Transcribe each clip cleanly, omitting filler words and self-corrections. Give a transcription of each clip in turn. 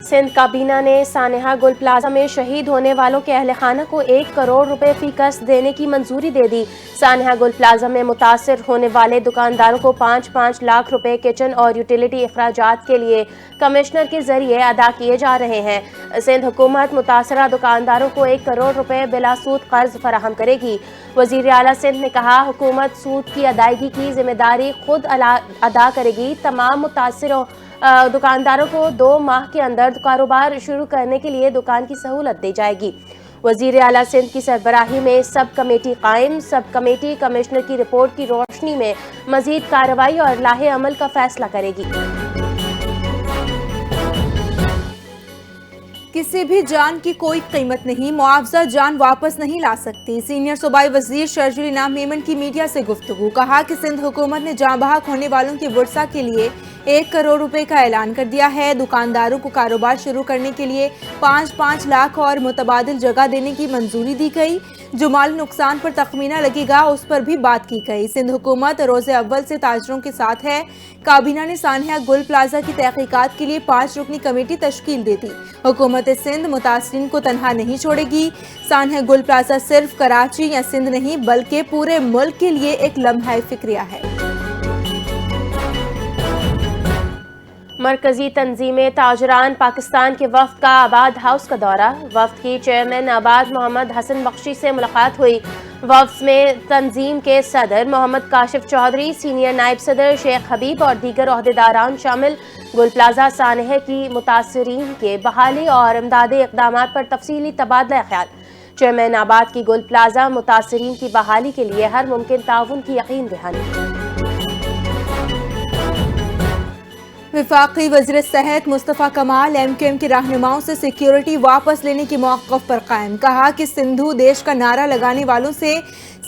سندھ کابینہ نے سانحہ گل پلازا میں شہید ہونے والوں کے اہل خانہ کو 1 کروڑ روپے فی قسط دینے کی منظوری دے دی۔ سانحہ گل پلازا میں متاثر ہونے والے دکانداروں کو 5-5 لاکھ روپے کچن اور یوٹیلیٹی اخراجات کے لیے کمشنر کے ذریعے ادا کیے جا رہے ہیں۔ سندھ حکومت متاثرہ دکانداروں کو 1 کروڑ روپے بلا سود قرض فراہم کرے گی۔ وزیر اعلیٰ سندھ نے کہا، حکومت سود کی ادائیگی کی ذمہ داری خود ادا کرے گی۔ تمام متاثروں دکانداروں کو 2 ماہ کے اندر کاروبار شروع کرنے کے لیے دکان کی سہولت دی جائے گی۔ وزیر اعلیٰ سندھ کی سربراہی میں سب کمیٹی قائم۔ سب کمیٹی کمشنر کی رپورٹ کی روشنی میں مزید کارروائی اور لاہے عمل کا فیصلہ کرے گی۔ کسی بھی جان کی کوئی قیمت نہیں، معاوضہ جان واپس نہیں لا سکتی۔ سینئر صوبائی وزیر شرجیل انعام میمن کی میڈیا سے گفتگو۔ کہا کہ سندھ حکومت نے جاں بحق ہونے والوں کی ورثہ کے لیے 1 کروڑ روپے کا اعلان کر دیا ہے۔ دکانداروں کو کاروبار شروع کرنے کے لیے 5-5 لاکھ اور متبادل جگہ دینے کی منظوری دی گئی۔ جو مالی نقصان پر تخمینہ لگے گا اس پر بھی بات کی گئی۔ سندھ حکومت روز اول سے تاجروں کے ساتھ ہے۔ کابینہ نے سانحہ گل پلازا کی تحقیقات کے لیے 5 رکنی کمیٹی تشکیل دے دی۔ حکومت سندھ متاثرین کو تنہا نہیں چھوڑے گی۔ سانحہ گل پلازا صرف کراچی یا سندھ نہیں بلکہ پورے ملک کے لیے ایک لمحہ فکریہ ہے۔ مرکزی تنظیم تاجران پاکستان کے وفد کا آباد ہاؤس کا دورہ۔ وفد کی چیئرمین آباد محمد حسن بخشی سے ملاقات ہوئی۔ وفد میں تنظیم کے صدر محمد کاشف چودھری، سینئر نائب صدر شیخ حبیب اور دیگر عہدیداران شامل۔ گل پلازا سانحہ کی متاثرین کے بحالی اور امدادی اقدامات پر تفصیلی تبادلہ خیال۔ چیئرمین آباد کی گل پلازا متاثرین کی بحالی کے لیے ہر ممکن تعاون کی یقین دہانی۔ وفاقی وزیر صحت مصطفیٰ کمال ایم کیو ایم کے رہنماؤں سے سیکیورٹی واپس لینے کے موقف پر قائم۔ کہا کہ سندھو دیش کا نعرہ لگانے والوں سے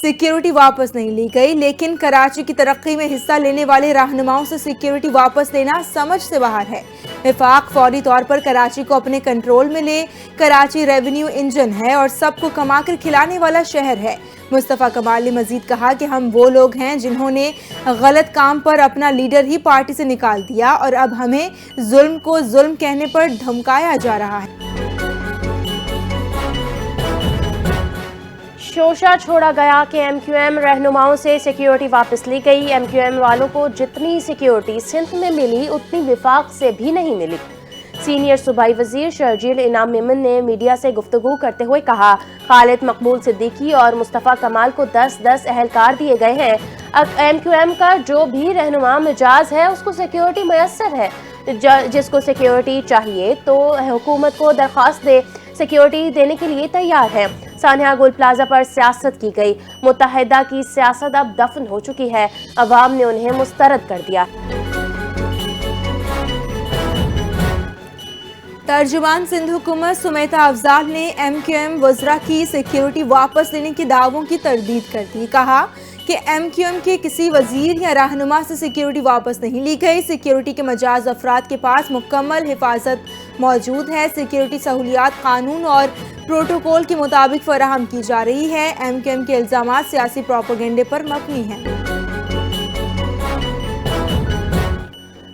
سیکیورٹی واپس نہیں لی گئی، لیکن کراچی کی ترقی میں حصہ لینے والے رہنماؤں سے سیکیورٹی واپس لینا سمجھ سے باہر ہے۔ وفاق فوری طور پر کراچی کو اپنے کنٹرول میں لے۔ کراچی ریونیو انجن ہے اور سب کو کما کر کھلانے والا شہر ہے۔ مصطفیٰ کمال نے مزید کہا کہ ہم وہ لوگ ہیں جنہوں نے غلط کام پر اپنا لیڈر ہی پارٹی سے نکال دیا اور اب ہمیں ظلم کو ظلم کہنے پر دھمکایا جا رہا ہے۔ شوشہ چھوڑا گیا کہ ایم کیو ایم رہنماؤں سے سیکیورٹی واپس لی گئی۔ ایم کیو ایم والوں کو جتنی سیکیورٹی سندھ میں ملی اتنی وفاق سے بھی نہیں ملی۔ سینئر صوبائی وزیر شرجیل انعام میمن نے میڈیا سے گفتگو کرتے ہوئے کہا، خالد مقبول صدیقی اور مصطفیٰ کمال کو 10 اہلکار دیے گئے ہیں۔ ایم کیو ایم کا جو بھی رہنما مجاز ہے اس کو سیکیورٹی میسر ہے۔ جس کو سیکیورٹی چاہیے تو حکومت کو درخواست دے، سیکیورٹی دینے کے لیے تیار ہے۔ سانحہ گل پلازا پر سیاست کی گئی۔ متحدہ کی سیاست اب دفن ہو چکی ہے، عوام نے انہیں مسترد کر دیا۔ ترجمان سندھ حکومت سمیتا افضال نے ایم کیو ایم وزراء کی سیکیورٹی واپس لینے کے دعووں کی تردید کر دی۔ کہا کہ ایم کیو ایم کے کسی وزیر یا رہنما سے سیکیورٹی واپس نہیں لی گئی۔ سیکیورٹی کے مجاز افراد کے پاس مکمل حفاظت موجود ہے۔ سیکیورٹی سہولیات قانون اور پروٹوکول کے مطابق فراہم کی جا رہی ہے۔ ایم کیو ایم کے الزامات سیاسی پروپیگنڈے پر مبنی ہیں۔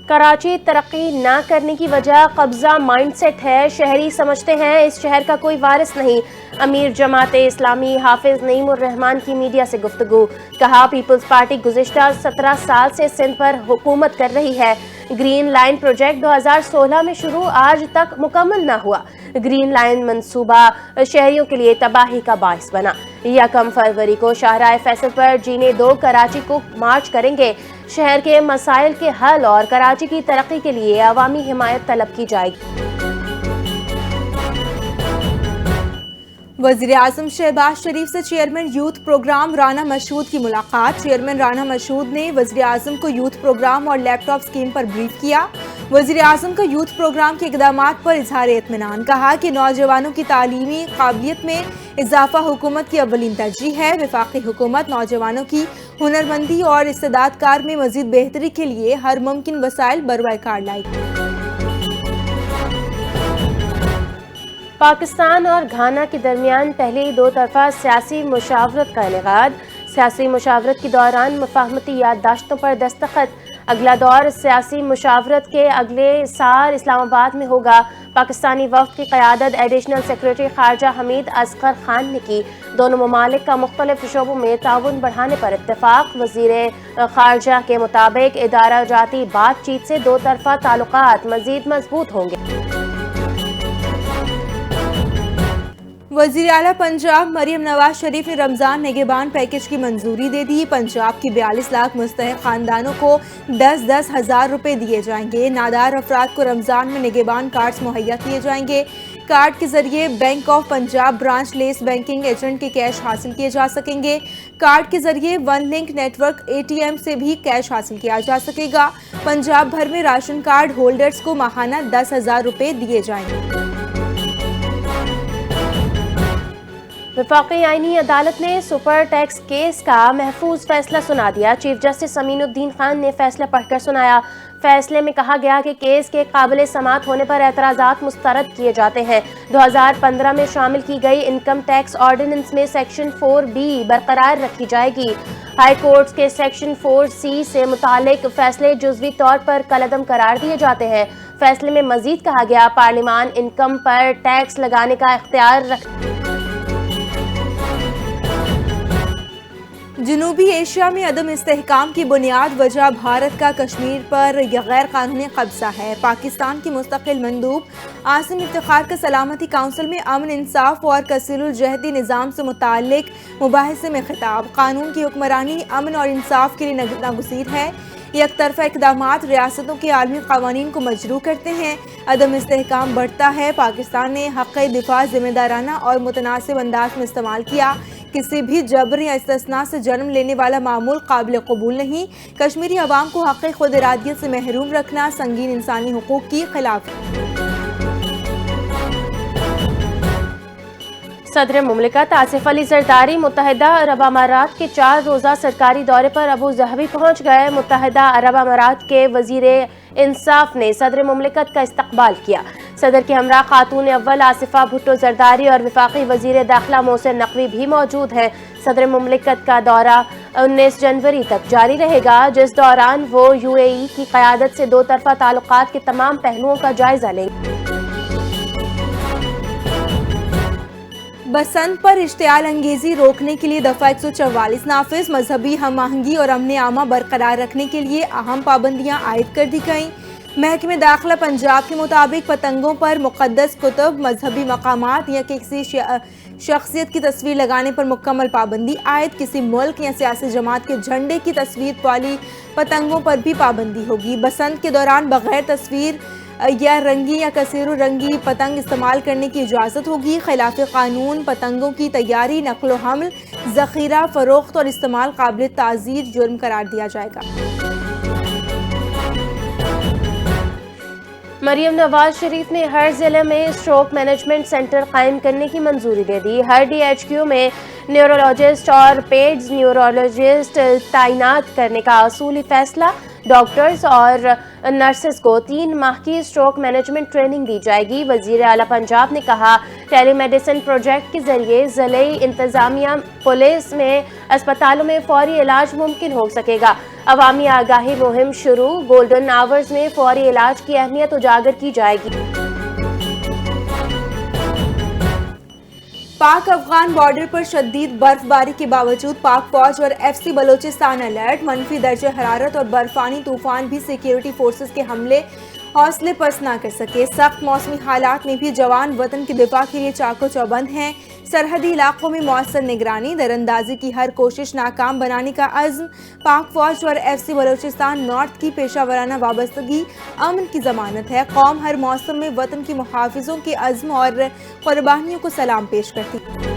کراچی ترقی نہ کرنے کی وجہ قبضہ مائنڈ سیٹ ہے۔ شہری سمجھتے ہیں اس شہر کا کوئی وارث نہیں۔ امیر جماعت اسلامی حافظ نعیم الرحمان کی میڈیا سے گفتگو۔ کہا، پیپلز پارٹی گزشتہ 17 سال سے سندھ پر حکومت کر رہی ہے۔ گرین لائن پروجیکٹ 2016 میں شروع آج تک مکمل نہ ہوا۔ گرین لائن منصوبہ شہریوں کے لیے تباہی کا باعث بنا۔ 1 فروری کو شاہراہ فیصل پر جینے دو کراچی کو مارچ کریں گے۔ شہر کے مسائل کے حل اور کراچی کی ترقی کے لیے عوامی حمایت طلب کی جائے گی۔ وزیر اعظم شہباز شریف سے چیئرمین یوتھ پروگرام رانا مشہود کی ملاقات۔ چیئرمین رانا مشہود نے وزیر اعظم کو یوتھ پروگرام اور لیپ ٹاپ اسکیم پر بریف کیا۔ وزیر اعظم کا یوتھ پروگرام کے اقدامات پر اظہار اطمینان۔ کہا کہ نوجوانوں کی تعلیمی قابلیت میں اضافہ حکومت کی اولین ترجیح ہے۔ وفاقی حکومت نوجوانوں کی ہنرمندی اور استعداد کار میں مزید بہتری کے لیے ہر ممکن وسائل بروئے کار لائے گی۔ پاکستان اور گھانا کے درمیان پہلی 2 طرفہ سیاسی مشاورت کا انعقاد۔ سیاسی مشاورت کے دوران مفاہمتی یادداشتوں پر دستخط۔ اگلا دور سیاسی مشاورت کے اگلے سال اسلام آباد میں ہوگا۔ پاکستانی وفد کی قیادت ایڈیشنل سیکرٹری خارجہ حمید اصغر خان نے کی۔ دونوں ممالک کا مختلف شعبوں میں تعاون بڑھانے پر اتفاق۔ وزیر خارجہ کے مطابق ادارہ جاتی بات چیت سے دو طرفہ تعلقات مزید مضبوط ہوں گے۔ وزیر اعلیٰ پنجاب مریم نواز شریف نے رمضان نگہبان پیکج کی منظوری دے دی۔ پنجاب کی 42 لاکھ مستحق خاندانوں کو 10-10 ہزار روپے دیے جائیں گے۔ نادار افراد کو رمضان میں نگہبان کارڈز مہیا کیے جائیں گے۔ کارڈ کے ذریعے bank of Punjab branchless banking agent کے کیش حاصل کیے جا سکیں گے۔ کارڈ کے ذریعے one link network ATM سے بھی کیش حاصل کیا جا سکے گا۔ پنجاب بھر میں راشن کارڈ ہولڈرز کو ماہانہ 10,000 روپے دیے جائیں گے۔ وفاقی آئینی عدالت نے سپر ٹیکس کیس کا محفوظ فیصلہ سنا دیا۔ چیف جسٹس امین الدین خان نے فیصلہ پڑھ کر سنایا۔ فیصلے میں کہا گیا کہ کیس کے قابل سماعت ہونے پر اعتراضات مسترد کیے جاتے ہیں۔ 2015 میں شامل کی گئی انکم ٹیکس آرڈیننس میں سیکشن 4B برقرار رکھی جائے گی۔ ہائی کورٹس کے سیکشن 4C سے متعلق فیصلے جزوی طور پر کالعدم قرار دیے جاتے ہیں۔ فیصلے میں مزید کہا گیا پارلیمان انکم پر ٹیکس لگانے کا اختیار جنوبی ایشیا میں عدم استحکام کی بنیاد وجہ بھارت کا کشمیر پر غیر قانونی قبضہ ہے۔ پاکستان کی مستقل مندوب عاصم افتخار کا سلامتی کونسل میں امن انصاف اور کثیر الجہتی نظام سے متعلق مباحثے میں خطاب۔ قانون کی حکمرانی امن اور انصاف کے لیے ناگزیر ہے۔ یک طرفہ اقدامات ریاستوں کے عالمی قوانین کو مجروح کرتے ہیں۔ عدم استحکام بڑھتا ہے۔ پاکستان نے حق دفاع ذمہ دارانہ اور متناسب انداز میں استعمال کیا۔ کسی بھی جبر یا استثناء سے جنم لینے والا معمول قابل قبول نہیں۔ کشمیری عوام کو حق خود ارادیت سے محروم رکھنا سنگین انسانی حقوق کی خلاف ہے۔ صدر مملکت آصف علی زرداری متحدہ عرب امارات کے 4 روزہ سرکاری دورے پر ابوظہبی پہنچ گئے۔ متحدہ عرب امارات کے وزیر انصاف نے صدر مملکت کا استقبال کیا۔ صدر کے ہمراہ خاتون اول آصفہ بھٹو زرداری اور وفاقی وزیر داخلہ محسن نقوی بھی موجود ہیں۔ صدر مملکت کا دورہ 19 جنوری تک جاری رہے گا، جس دوران وہ UAE کی قیادت سے دو طرفہ تعلقات کے تمام پہلوؤں کا جائزہ لیں گے۔ بسنت پر اشتعال انگیزی روکنے کے لیے دفعہ 144 نافذ۔ مذہبی ہم آہنگی اور امن عامہ برقرار رکھنے کے لیے اہم پابندیاں عائد کر دی گئیں۔ محکمہ داخلہ پنجاب کے مطابق پتنگوں پر مقدس کتب، مذہبی مقامات یا کسی شخصیت کی تصویر لگانے پر مکمل پابندی عائد۔ کسی ملک یا سیاسی جماعت کے جھنڈے کی تصویر والی پتنگوں پر بھی پابندی ہوگی۔ بسنت کے دوران بغیر تصویر یا رنگی یا کثیر رنگی پتنگ استعمال کرنے کی اجازت ہوگی۔ خلاف قانون پتنگوں کی تیاری، نقل و حمل، ذخیرہ، فروخت اور استعمال قابل تعزیر جرم قرار دیا جائے گا۔ مریم نواز شریف نے ہر ضلع میں اسٹروک مینجمنٹ سینٹر قائم کرنے کی منظوری دے دی۔ ہر DHQ میں نیورولوجسٹ اور پیڈز نیورولوجسٹ تعینات کرنے کا اصولی فیصلہ۔ ڈاکٹرز اور نرسز کو 3 ماہ کی اسٹروک مینجمنٹ ٹریننگ دی جائے گی۔ وزیر اعلیٰ پنجاب نے کہا ٹیلی میڈیسن پروجیکٹ کے ذریعے ضلعی انتظامیہ پولیس میں اسپتالوں میں فوری علاج ممکن ہو سکے گا۔ عوامی آگاہی مہم شروع۔ گولڈن آورز میں فوری علاج کی اہمیت اجاگر کی جائے گی۔ پاک افغان بارڈر پر شدید برف باری کے باوجود پاک فوج اور FC بلوچستان الرٹ۔ منفی درجہ حرارت اور برفانی طوفان بھی سیکیورٹی فورسز کے حملے حوصلے پست نہ کر سکے۔ سخت موسمی حالات میں بھی جوان وطن کے دفاع کے لیے چاقو چوبند ہیں۔ سرحدی علاقوں میں مؤثر نگرانی، دراندازی کی ہر کوشش ناکام بنانے کا عزم۔ پاک فوج اور FC بلوچستان نارتھ کی پیشہ ورانہ وابستگی امن کی ضمانت ہے۔ قوم ہر موسم میں وطن کی محافظوں کے عزم اور قربانیوں کو سلام پیش کرتی ہے۔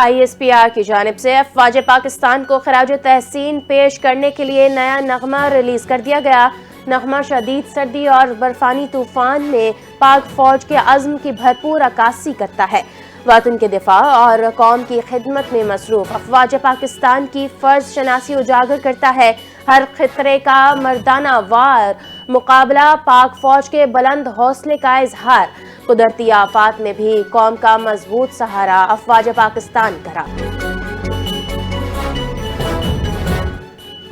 ISPR کی جانب سے افواج پاکستان کو خراج تحسین پیش کرنے کے لیے نیا نغمہ ریلیز کر دیا گیا۔ نغمہ شدید سردی اور برفانی طوفان میں پاک فوج کے عزم کی بھرپور عکاسی کرتا ہے۔ وطن کے دفاع اور قوم کی خدمت میں مصروف افواج پاکستان کی فرض شناسی اجاگر کرتا ہے۔ ہر خطرے کا مردانہ وار مقابلہ، پاک فوج کے بلند حوصلے کا اظہار۔ قدرتی آفات میں بھی قوم کا مضبوط سہارا افواج پاکستان کرا۔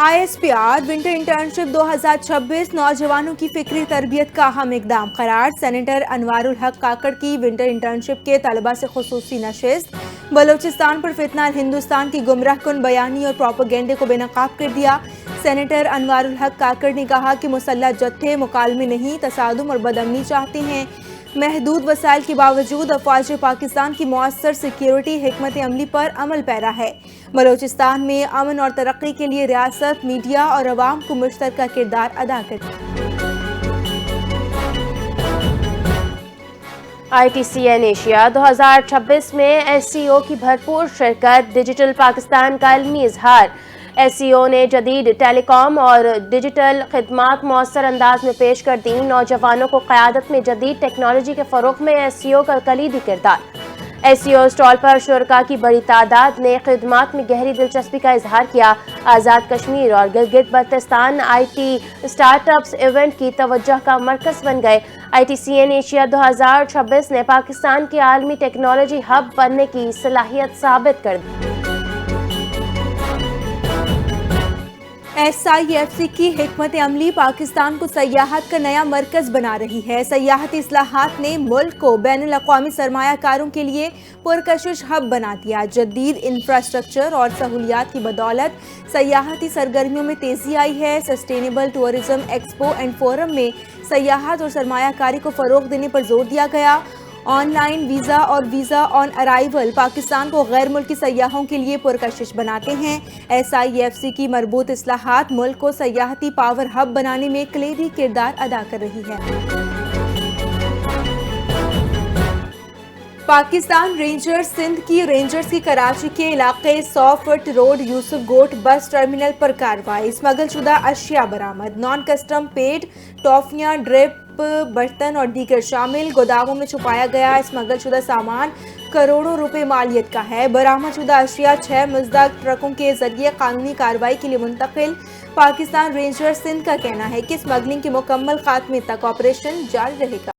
ISPR ونٹر انٹرنشپ 2026 نوجوانوں کی فکری تربیت کا اہم اقدام قرار. سینیٹر انوار الحق کاکڑ کی ونٹر انٹرنشپ کے طلبہ سے خصوصی نشست. بلوچستان پر فتنہ ہندوستان کی گمراہ کن بیانی اور پروپیگنڈے کو بے نقاب کر دیا. سینیٹر انوار الحق کاکڑ نے کہا کہ مسلح جتھے مکالمے نہیں، تصادم اور بدامنی چاہتے ہیں. محدود وسائل کے باوجود افواج پاکستان کی مؤثر سیکیورٹی حکمت عملی پر عمل پیرا ہے. بلوچستان میں امن اور ترقی کے لیے ریاست، میڈیا اور عوام کو مشترکہ کردار ادا کرتی ہے. ITCN ایشیا 2026 میں SCO کی بھرپور شرکت، ڈیجیٹل پاکستان کا علمی اظہار. SCO نے جدید ٹیلی کام اور ڈیجیٹل خدمات مؤثر انداز میں پیش کر دیں. نوجوانوں کو قیادت میں جدید ٹیکنالوجی کے فروغ میں SCO کا کلیدی کردار. SCO اسٹال پر شرکاء کی بڑی تعداد نے خدمات میں گہری دلچسپی کا اظہار کیا. آزاد کشمیر اور Gilgit Baltistan IT start ups event کی توجہ کا مرکز بن گئے. ITCN ایشیا 2026 نے پاکستان کے عالمی ٹیکنالوجی ہب بننے کی صلاحیت ثابت کر دی. SIFC کی حکمت عملی پاکستان کو سیاحت کا نیا مرکز بنا رہی ہے. سیاحتی اصلاحات نے ملک کو بین الاقوامی سرمایہ کاروں کے لیے پرکشش ہب بنا دیا. جدید انفراسٹرکچر اور سہولیات کی بدولت سیاحتی سرگرمیوں میں تیزی آئی ہے. Sustainable tourism expo and forum میں سیاحت اور سرمایہ کاری کو فروغ دینے پر زور دیا گیا. آن لائن ویزا اور ویزا آن ارائیول پاکستان کو غیر ملکی سیاحوں کے لیے پرکشش بناتے ہیں. SIFC کی مربوط اصلاحات ملک کو سیاحتی پاور ہب بنانے میں کلیدی کردار ادا کر رہی ہے. پاکستان رینجرز سندھ کی رینجرز کی کراچی کے علاقے 100 فٹ روڈ یوسف گوٹ بس ٹرمینل پر کارروائی. اسمگل شدہ اشیاء برآمد. نان کسٹم پیڈ ٹافیاں، ڈرپ، برتن اور دیگر شامل. گوداموں میں چھپایا گیا اسمگل شدہ سامان کروڑوں روپے مالیت کا ہے. برآمد شدہ اشیاء 6 مزدک ٹرکوں کے ذریعے قانونی کارروائی کے لیے منتقل. پاکستان رینجرز سندھ کا کہنا ہے کہ اسمگلنگ کے مکمل خاتمے تک آپریشن جاری رہے گا.